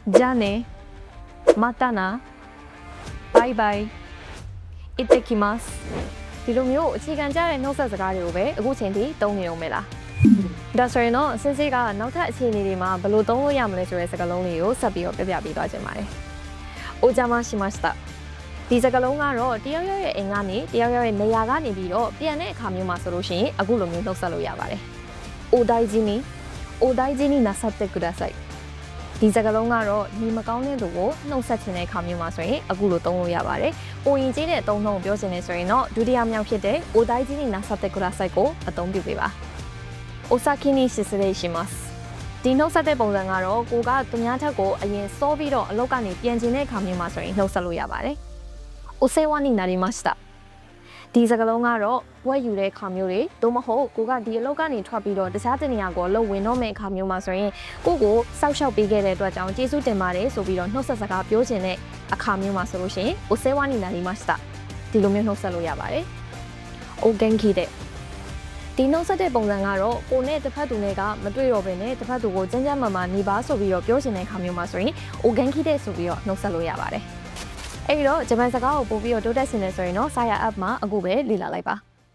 じゃあねまたなバイバイ行ってきますဒီလိုမျိုးအခြေခံကြတဲ့နှုတ်ဆက်စကားတွေကိုပဲအခုချိန်ထိသုံးနေအောင်ပဲလားဒါဆိုရင်တော့စင်စေးကနောက်ထပ်အခြေအနေတွေမှာဘယ်လိုသုံးလို့ရမလဲဆိုတဲ့စကားလုံးလေးကိုဆက်ပြီးတော့ပြပြပေးသွားခြင်းပါတယ်အိုဂျာမရှိမစတာဒီစကားလုံးကတော့တယောက်ရဲ့အိမ်ကနေတယောက်ရဲ့နေရာကနေပြီးတော့ပြန်တဲ့အခါမျိုးမှာဆိုလို့ရှိရင်အခုလိုမျိုးနှုတ်ဆက်လို့ရပါတယ်အိုဒိုင်ဂျီနီအိုဒိုင်ဂျီနီနာဆက်တက်ကူဒါဆိုင်ဒီစကားလုံးကတော့ဒီမကောင်းတဲ့သူကိုနှုတ်ဆက်ခြင်းတဲ့အခါမျိုးမှာဆိုရင်အခုလိုသုံးလို့ရပါတယ်။ပိုရင်ကြီးတဲ့အသုံးနှုန်းကိုပြောချင်နေဆိုရင်တော့ဒုတိယမြောက်ဖြစ်တဲ့အိုဒိုင်ဂျီနီနာဆက်တက်ကူဒါဆိုင်ကိုအသုံးပြုပေးပါ။အိုဆာကီနီရှစ်စရေးရှိမတ်ဒီနှုတ်ဆက်တဲ့ပုံစံကတော့ကိုကသူများထက်ကိုအရင်စောပြီးတော့အလုပ်ကနေပြန်ကျင်တဲ့အခါမျိုးမှာဆိုရင်နှုတ်ဆက်လို့ရပါတယ်။အိုဆေဝါနီနာရီမတ်တာဒီစကားလုံးကတော့ဘွဲယူတဲ့အခါမျိုးတွေသို့မဟုတ်ကိုကဒီအလုပ်ကနေထွက်ပြီးတော့တခြားတနေရာကိုလှုပ်ဝင်တော့မယ့်အခါမျိုးမှာဆိုရင်ကိုကိုစောက်ရှောက်ပေးခဲ့တဲ့အတွက်ကြောင့်ကျေးဇူးတင်ပါတယ်ဆိုပြီးတော့နှုတ်ဆက်စကားပြောချင်တဲ့အခါမျိုးမှာဆိုလို့ရှိရင်အိုဆေဝါနီနာရီမတ်တာဒီလိုမျိုးနှုတ်ဆက်လို့ရပါတယ်။အိုဂန်ခီတဲ့ဒီနှုတ်ဆက်တဲ့ပုံစံကတော့ကိုနဲ့တစ်ဖက်သူနဲ့ကမတွေ့တော့ဘဲနဲ့တစ်ဖက်သူကိုကြမ်းကြမ်းမာမာနေပါဆိုပြီးတော့ပြောချင်တဲ့အခါမျိုးမှာဆိုရင်အိုဂန်ခီတဲ့ဆိုပြီးတော့နှုတ်ဆက်လို့ရပါတယ်။အဲ့တော့ဂျပန်စကားကိုပို့ပြီးတော့တိုးတက်စင်နေဆိုရင်တော့ Saya App မှာအခုပဲလေ့လာလိုက်ပါ